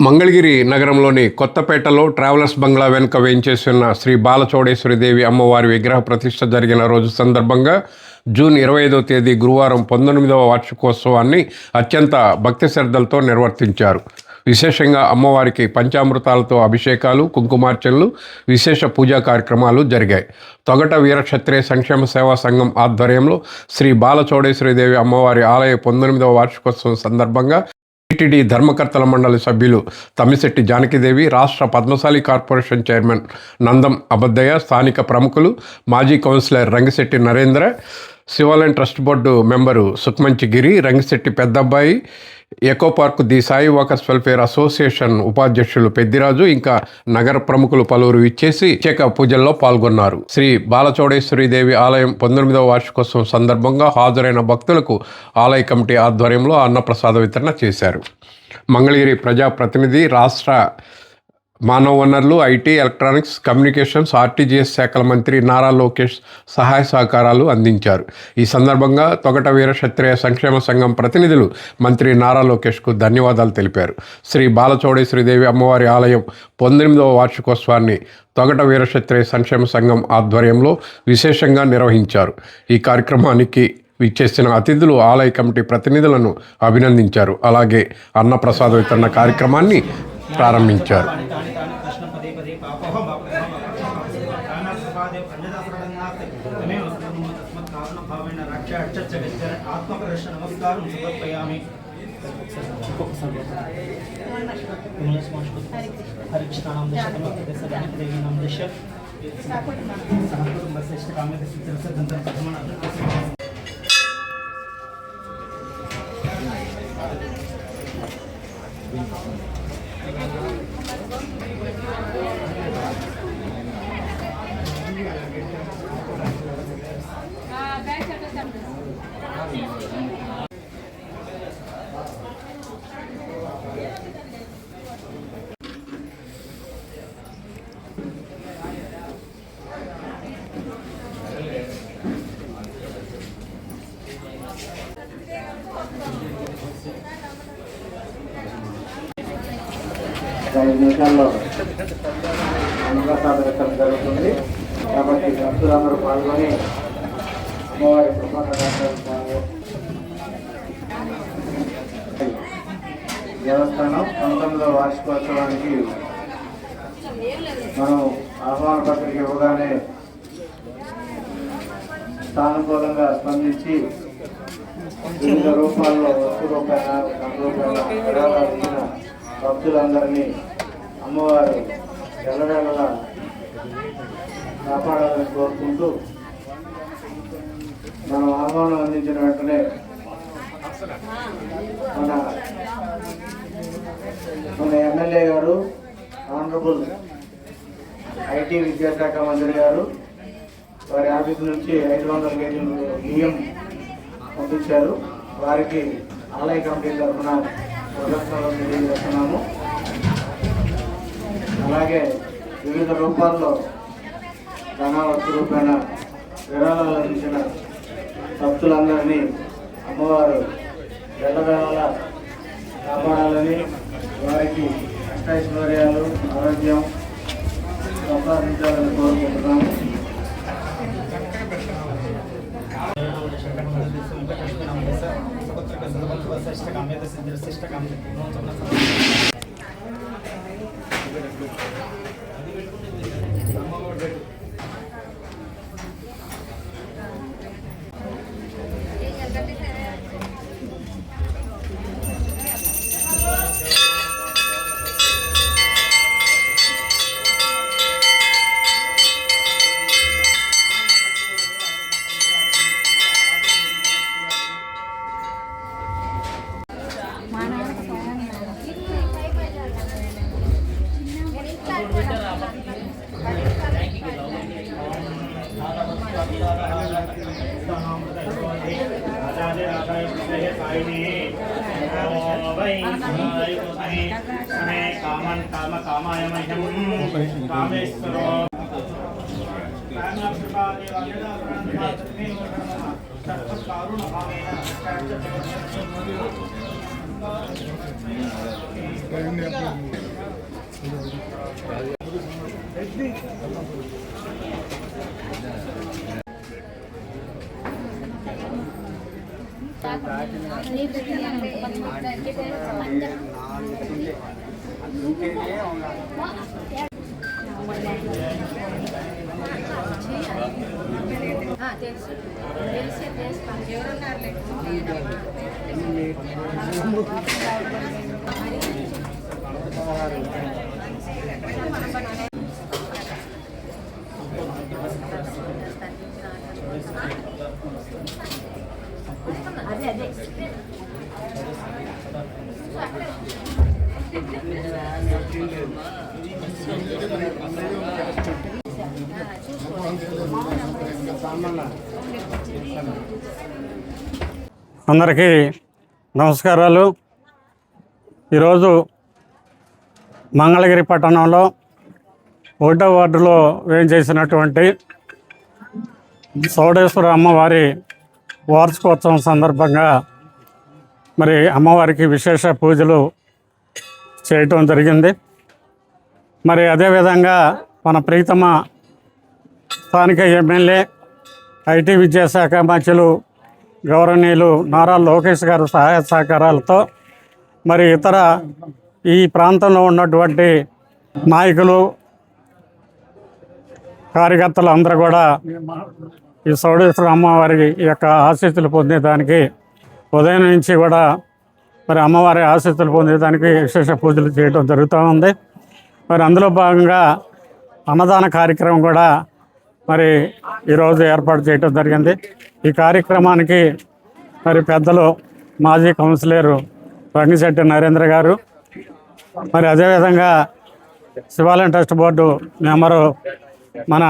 మంగళగిరి నగరంలోని కొత్తపేటలో ట్రావెలర్స్ బంగ్లా వెనుక వేయించేసిన శ్రీ బాలచౌడేశ్వరిదేవి అమ్మవారి విగ్రహ ప్రతిష్ఠ జరిగిన రోజు సందర్భంగా జూన్ 25వ తేదీ గురువారం 19వ వార్షికోత్సవాన్ని అత్యంత భక్తి శ్రద్ధలతో నిర్వర్తించారు. విశేషంగా అమ్మవారికి పంచామృతాలతో అభిషేకాలు, కుంకుమార్చనలు, విశేష పూజా కార్యక్రమాలు జరిగాయి. తొగట వీరక్షత్రియ సంక్షేమ సేవా సంఘం ఆధ్వర్యంలో శ్రీ బాలచౌడేశ్వరిదేవి అమ్మవారి ఆలయ 19వ వార్షికోత్సవం సందర్భంగా టీటీడీ ధర్మకర్తల మండలి సభ్యులు తమ్మిశెట్టి జానకిదేవి, రాష్ట్ర పద్మశాలి కార్పొరేషన్ చైర్మన్ నందం అబద్దయ్య, స్థానిక ప్రముఖులు, మాజీ councillor Rangisetti Narendra, Sivalayam trust board member Sukmanchi Giri, Rangisetti Peddabbayi, eco park the Sai walkers welfare association ఉపాధ్యక్షులు పెద్దిరాజు, ఇంకా నగర ప్రముఖులు పలువురు ఇచ్చేసి ప్రత్యేక పూజల్లో పాల్గొన్నారు. శ్రీ బాలచౌడేశ్వరిదేవి ఆలయం 19వ వార్షికోత్సవం సందర్భంగా హాజరైన భక్తులకు ఆలయ కమిటీ ఆధ్వర్యంలో అన్నప్రసాద వితరణ చేశారు. మంగళగిరి ప్రజాప్రతినిధి, రాష్ట్ర మానవ వనరులు, ఐటీ, ఎలక్ట్రానిక్స్, కమ్యూనికేషన్స్, ఆర్టీజీఎస్ శాఖల మంత్రి నారా లోకేష్ సహాయ సహకారాలు అందించారు. ఈ సందర్భంగా తొగట వీరక్షత్రియ సంక్షేమ సంఘం ప్రతినిధులు మంత్రి నారా లోకేష్కు ధన్యవాదాలు తెలిపారు. శ్రీ బాలచౌడేశ్వరిదేవి అమ్మవారి ఆలయం 19వ వార్షికోత్సవాన్ని తొగట వీరక్షత్రియ సంక్షేమ సంఘం ఆధ్వర్యంలో విశేషంగా నిర్వహించారు. ఈ కార్యక్రమానికి విచ్చేసిన అతిథులు ఆలయ కమిటీ ప్రతినిధులను అభినందించారు. అలాగే అన్నప్రసాద వితరణ కార్యక్రమాన్ని ప్రారంభించారు. నిమిషాల్లో అన్నప్రసాద వితరణ జరుగుతుంది కాబట్టి భక్తులందరూ పాల్గొని అమ్మవారి దేవస్థానం 19వ వార్షికోత్సవానికి మనం ఆహ్వాన పత్రిక ఇవ్వగానే సానుకూలంగా స్పందించి వివిధ రూపాల్లో వస్తు రూపాయల భక్తులందరినీ అమ్మవారు ఎల్లవేళలా కాపాడాలని కోరుకుంటూ మనం ఆహ్వానం అందించిన వెంటనే మన ఎమ్మెల్యే గారు, ఆనరబుల్ ఐటీ విద్యాశాఖ మంత్రి గారు వారి ఆఫీసు నుంచి 500 కేజీలు బియ్యం పంపించారు. వారికి ఆలయ కమిటీ తరఫున ప్రదర్శనలు తెలియజేస్తున్నాము. అలాగే వివిధ రూపాల్లో ధనవస్తు రూపేణ విరాళాలు అందించిన భక్తులందరినీ అమ్మవారు ఎల్లవేళలా కాపాడాలని, వారికి అష్టైశ్వర్యాలు, ఆరోగ్యం సంపాదించాలని కోరుకుంటున్నాము. कामाय मह्यं कामेश्वरो कारुण भावेन అందరికీ నమస్కారాలు. ఈరోజు మంగళగిరి పట్టణంలో 1వ వార్డులో వేయించేసినటువంటి చౌడేశ్వర అమ్మవారి వార్షికోత్సవం సందర్భంగా మరి అమ్మవారికి విశేష పూజలు చేయటం జరిగింది. మరి అదేవిధంగా మన ప్రీతమ స్థానిక ఎమ్మెల్యే ఐటీ విద్యాశాఖ మంత్రులు గౌరవనీయులు నారా లోకేష్ గారి సహాయ సహకారాలతో మరి ఇతర ఈ ప్రాంతంలో ఉన్నటువంటి నాయకులు కార్యకర్తలు అందరూ కూడా ఈ చౌడేశ్వర అమ్మవారి యొక్క ఆశీస్సులు పొందేదానికి ఉదయం నుంచి కూడా మరి అమ్మవారి ఆశీస్సులు పొందేదానికి విశేష పూజలు చేయడం జరుగుతూ ఉంది. మరి అందులో భాగంగా అన్నదాన కార్యక్రమం కూడా మరి ఈరోజు ఏర్పాటు చేయడం జరిగింది. ఈ కార్యక్రమానికి మరి పెద్దలు మాజీ కౌన్సిలర్ రంగిశెట్టి నరేంద్ర గారు, మరి అదేవిధంగా శివాలయం ట్రస్ట్ బోర్డు మెంబరు మన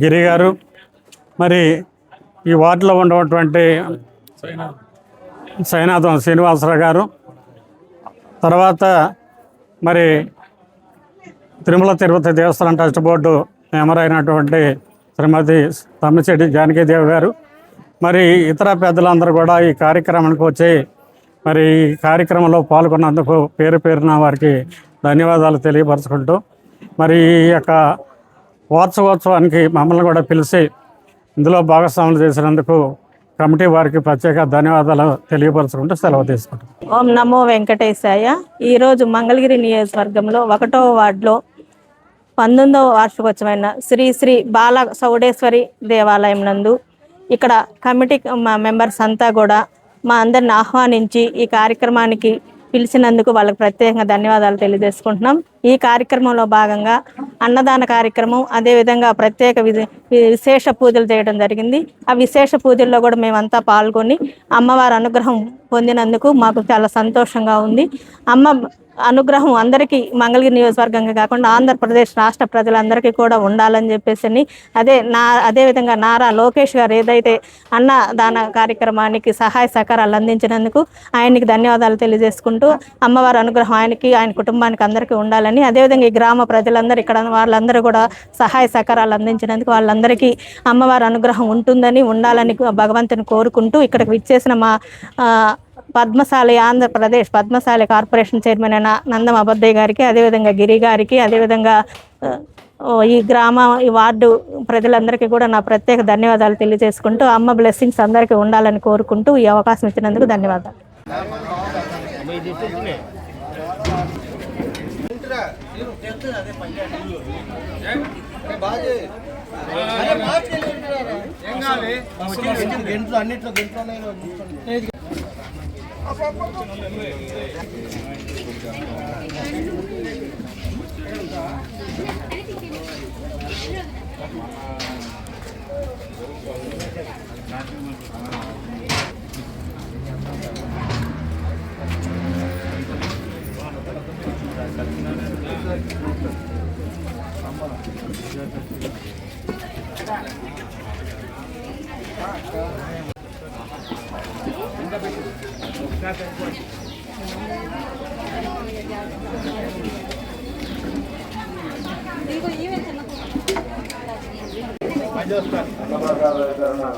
గిరి గారు, మరి ఈ వార్డులో ఉన్నటువంటి సైనాథం శ్రీనివాసరావు గారు, తర్వాత మరి తిరుమల తిరుపతి దేవస్థానం ట్రస్ట్ బోర్డు మెంబర్ అయినటువంటి శ్రీమతి తమ్మిశెట్టి జానకీదేవి గారు, మరి ఇతర పెద్దలందరూ కూడా ఈ కార్యక్రమానికి వచ్చి మరి ఈ కార్యక్రమంలో పాల్గొన్నందుకు పేరు పేరున వారికి ధన్యవాదాలు తెలియపరచుకుంటూ మరి ఈ యొక్క వార్షికోత్సవానికి మమ్మల్ని కూడా పిలిచి ఇందులో భాగస్వాములు చేసినందుకు కమిటీ వారికి ప్రత్యేక ధన్యవాదాలు తెలియపరచుకుంటూ సెలవు తీసుకుంటాం. ఓం నమో వెంకటేశాయ. ఈరోజు మంగళగిరి నియోజకవర్గంలో 1వ వార్డులో 19వ వార్షికోత్సవమైన శ్రీ శ్రీ బాల చౌడేశ్వరి దేవాలయం నందు ఇక్కడ కమిటీ మెంబర్స్ అంతా కూడా మా అందరిని ఆహ్వానించి ఈ కార్యక్రమానికి పిలిచినందుకు వాళ్ళకి ప్రత్యేకంగా ధన్యవాదాలు తెలియజేసుకుంటున్నాం. ఈ కార్యక్రమంలో భాగంగా అన్నదాన కార్యక్రమం, అదేవిధంగా ప్రత్యేక విశేష పూజలు చేయడం జరిగింది. ఆ విశేష పూజల్లో కూడా మేమంతా పాల్గొని అమ్మవారి అనుగ్రహం పొందినందుకు మాకు చాలా సంతోషంగా ఉంది. అమ్మ అనుగ్రహం అందరికీ మంగళగిరి నియోజకవర్గంగా కాకుండా ఆంధ్రప్రదేశ్ రాష్ట్ర ప్రజలందరికీ కూడా ఉండాలని చెప్పేసి అదేవిధంగా నారా లోకేష్ గారు ఏదైతే అన్నదాన కార్యక్రమానికి సహాయ సహకారాలు అందించినందుకు ఆయనకి ధన్యవాదాలు తెలియజేసుకుంటూ అమ్మవారి అనుగ్రహం ఆయనకి, ఆయన కుటుంబానికి అందరికీ ఉండాలని, అదేవిధంగా ఈ గ్రామ ప్రజలందరూ ఇక్కడ వాళ్ళందరూ కూడా సహాయ సహకారాలు అందించినందుకు వాళ్ళందరికీ అమ్మవారి అనుగ్రహం ఉంటుందని, ఉండాలని భగవంతుని కోరుకుంటూ ఇక్కడికి విచ్చేసిన మా పద్మశాలి ఆంధ్రప్రదేశ్ పద్మశాలి కార్పొరేషన్ చైర్మన్ అయిన నందం అబద్దయ్య గారికి, అదేవిధంగా గిరి గారికి, అదేవిధంగా ఈ వార్డు ప్రజలందరికీ కూడా నా ప్రత్యేక ధన్యవాదాలు తెలియజేసుకుంటూ అమ్మ బ్లెస్సింగ్స్ అందరికీ ఉండాలని కోరుకుంటూ ఈ అవకాశం ఇచ్చినందుకు ధన్యవాదాలు.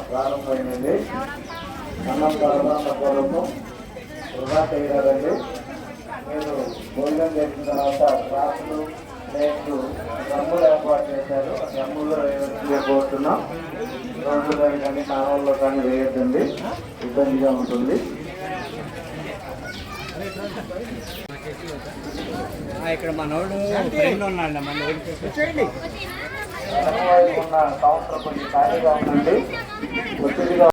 ప్రారంభమైనది. అన్నం కొరకు వృధా చేయగలండి. మీరు భోజనం చేసిన తర్వాత గ్లాసులు ప్లేట్లు డ్రమ్ములు ఏర్పాటు చేశారు. ఆ డ్రమ్ముల్లో వేయబోతున్నాం. రోడ్లు కానీ కాలువల్లో కానీ వేయొద్దండి, ఇబ్బందిగా ఉంటుంది. ఇక్కడ మనోడు ఫ్రెండ్ ఉన్నాడు, మన ఎడమవైపు ఉన్న కౌంటర్ కొంచెం ఖాళీగా ఉందండి. ఒత్తిడిగా